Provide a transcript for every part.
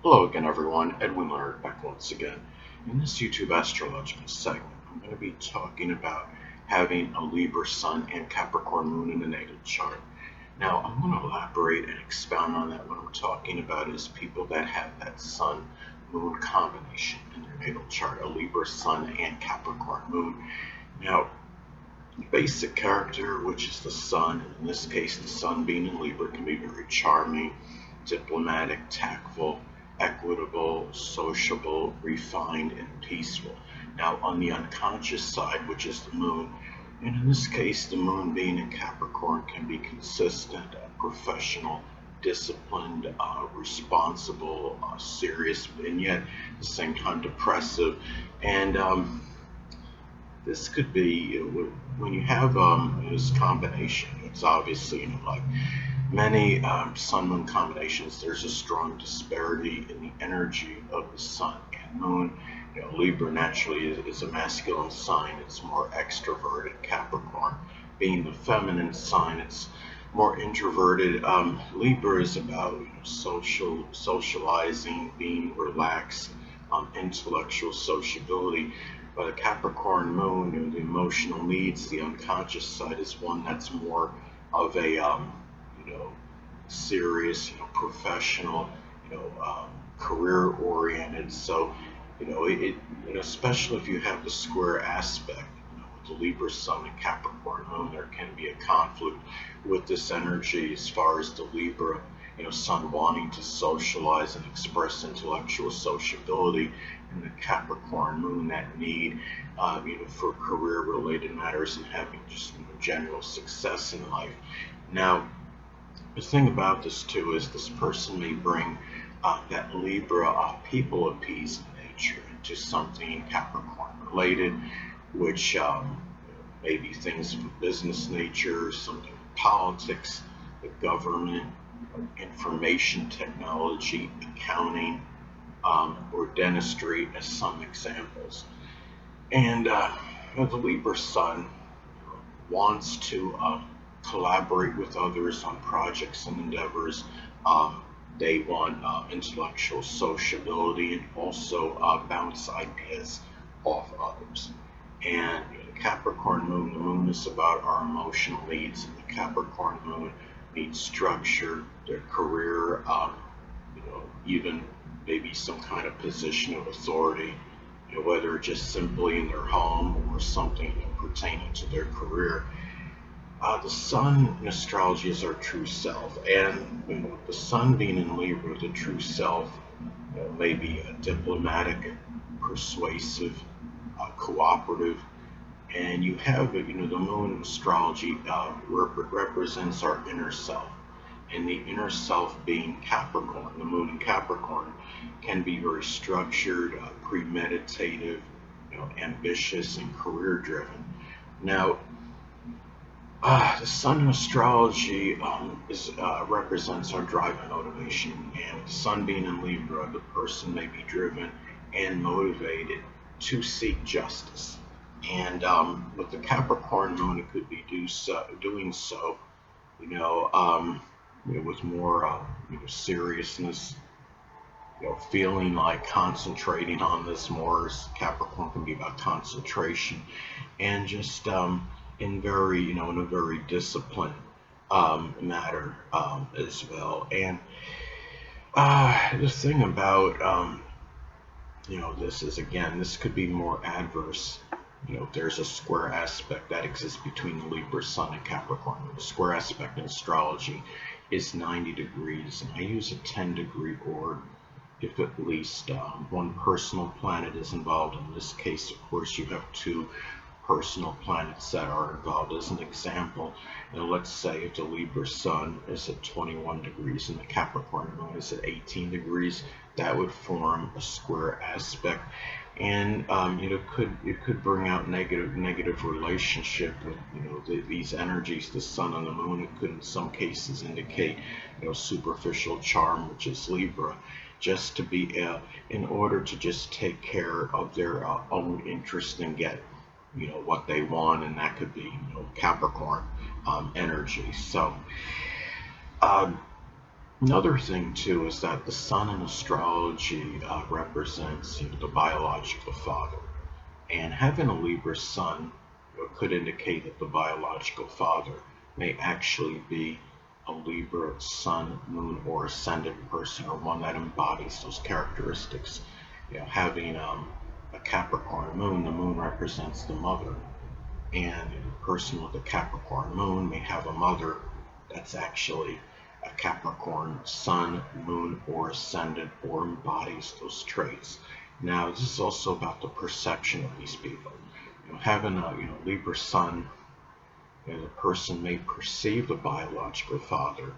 Hello again, everyone. Edwin Learnard back once again. In this YouTube astrological segment, I'm going to be talking about having a Libra Sun and Capricorn Moon in the natal chart. Now, I'm going to elaborate and expound on that. What I'm talking about is people that have that Sun Moon combination in their natal chart, a Libra Sun and Capricorn Moon. Now, the basic character, which is the Sun, in this case, the Sun being in Libra, can be very charming, diplomatic, tactful, equitable, sociable, refined, and peaceful. Now, on the unconscious side, which is the Moon, and in this case, the Moon being in Capricorn can be consistent, professional, disciplined, responsible, serious, and yet at the same time depressive. And this could be when you have this combination. It's obviously like many sun moon combinations. There's a strong disparity in the energy of the sun and moon. Libra naturally is a masculine sign. It's more extroverted. Capricorn, being the feminine sign, it's more introverted. Libra is about socializing, being relaxed, intellectual sociability. But a Capricorn moon, the emotional needs, the unconscious side is one that's more of a you know serious, professional, career oriented. So especially if you have the square aspect, with the Libra Sun and Capricorn Moon, there can be a conflict with this energy as far as the Libra, Sun wanting to socialize and express intellectual sociability, and the Capricorn Moon that need, for career-related matters and having just general success in life. Now, the thing about this too is this person may bring that Libra people appeasing nature into something Capricorn related, which may be things of a business nature, something in politics, the government, information technology, accounting, or dentistry as some examples. And the Libra Sun wants to collaborate with others on projects and endeavors. They want intellectual sociability and also bounce ideas off others. And the Capricorn Moon, the Moon is about our emotional needs. And the Capricorn Moon needs structure, their career, even maybe some kind of position of authority, whether just simply in their home or something pertaining to their career. The Sun in astrology is our true self, and the Sun being in Libra, the true self, may be diplomatic, persuasive, cooperative, and you have the Moon in astrology represents our inner self, and the inner self being Capricorn, the Moon in Capricorn, can be very structured, premeditative, ambitious, and career driven. Now, the Sun in astrology represents our drive and motivation, and the Sun being in Libra, the person may be driven and motivated to seek justice. And with the Capricorn Moon, it could be doing so, with more seriousness, feeling like concentrating on this more. Capricorn can be about concentration and just in a very disciplined matter as well. And the thing about this is, again, this could be more adverse. There's a square aspect that exists between the Libra Sun and Capricorn. The square aspect in astrology is 90 degrees, and I use a 10-degree orb if at least one personal planet is involved. In this case, of course, you have two personal planets that are involved. As an example, let's say if the Libra Sun is at 21 degrees and the Capricorn Moon is at 18 degrees, that would form a square aspect, and it could bring out negative relationship with these energies, the Sun and the Moon. It could in some cases indicate superficial charm, which is Libra, just to be in order to just take care of their own interest and get what they want, and that could be Capricorn energy. So Another thing too is that the sun in astrology represents the biological father, and having a Libra sun could indicate that the biological father may actually be a Libra sun, moon, or ascendant person, or one that embodies those characteristics. Having a Capricorn moon, the moon represents the mother, and a person with a Capricorn moon may have a mother that's actually a Capricorn sun, moon, or ascendant, or embodies those traits. Now, this is also about the perception of these people. Having a Libra sun, the person may perceive the biological father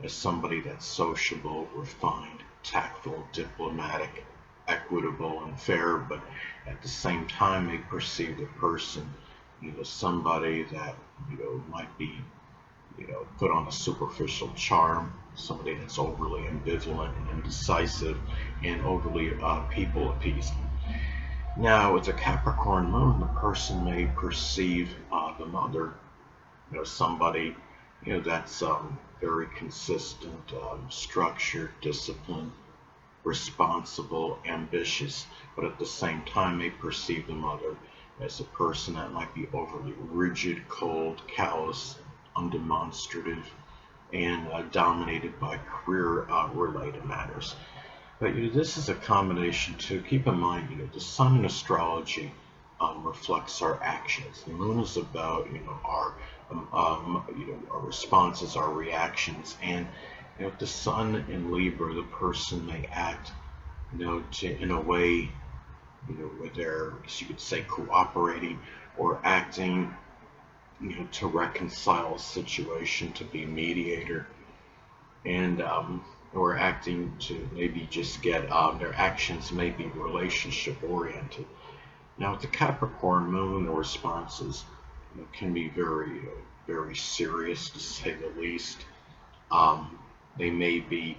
as somebody that's sociable, refined, tactful, diplomatic, equitable, and fair, but at the same time may perceive the person, somebody that might be put on a superficial charm, somebody that's overly ambivalent and indecisive, and overly people appeasing. Now, with a Capricorn moon, the person may perceive the mother, somebody, that's very consistent, structured, disciplined, responsible, ambitious, but at the same time may perceive the mother as a person that might be overly rigid, cold, callous, undemonstrative, and dominated by career-related matters. But this is a combination too. Keep in mind, the sun in astrology reflects our actions. The moon is about our responses, our reactions, and the sun in Libra, the person may act in a way where they're, as you could say, cooperating or acting to reconcile a situation, to be a mediator, and or acting to maybe just get their actions may be relationship oriented. Now with the Capricorn moon, the responses can be very serious, to say the least. They may be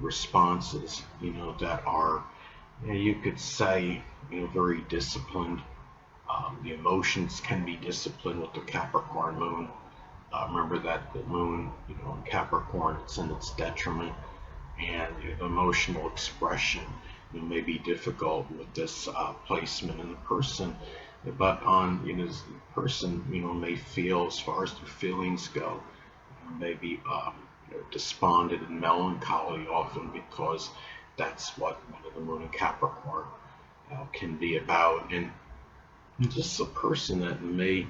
responses that are you could say very disciplined. The emotions can be disciplined with the Capricorn moon. Remember that the moon, in Capricorn, it's in its detriment, and the emotional expression may be difficult with this placement in the person. But on the person, may feel, as far as their feelings go, maybe despondent and melancholy often, because that's what the moon in Capricorn can be about. And just a person that may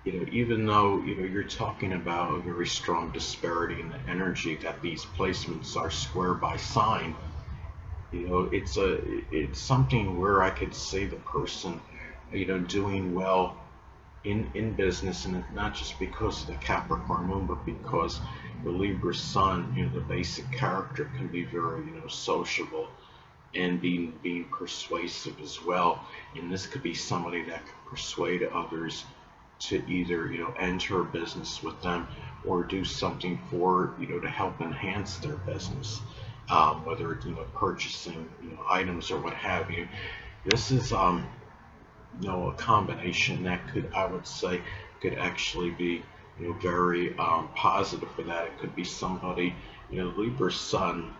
even though you're talking about a very strong disparity in the energy, that these placements are square by sign, it's something where I could see the person doing well in business, and not just because of the Capricorn moon, but because the Libra sun, the basic character can be very sociable and being persuasive as well. And this could be somebody that could persuade others to either enter a business with them, or do something for to help enhance their business, whether it's purchasing items or what have you. This is a combination that I would say could actually be very positive for that. It could be somebody Libra sun,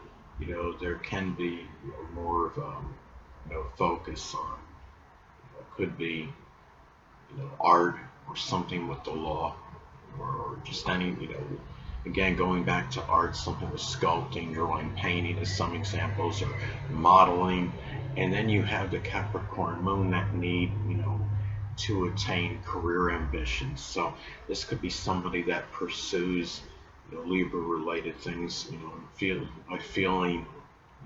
there can be more of focus on, could be art, or something with the law, or just any, again, going back to art, something with sculpting, drawing, painting as some examples, or modeling. And then you have the Capricorn moon that need, to attain career ambitions. So this could be somebody that pursues Libra related things, by feeling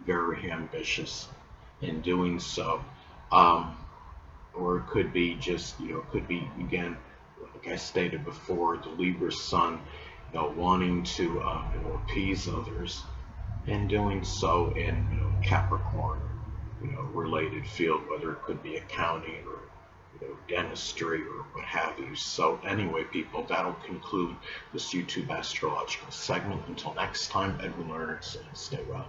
very ambitious in doing so. Or it could be just, could be, again, like I stated before, the Libra sun, wanting to appease others, and doing so in Capricorn, related field, whether it could be accounting, or dentistry, or what have you. So anyway, people, that'll conclude this YouTube astrological segment. Until next time, Edwin Learnard saying, stay well.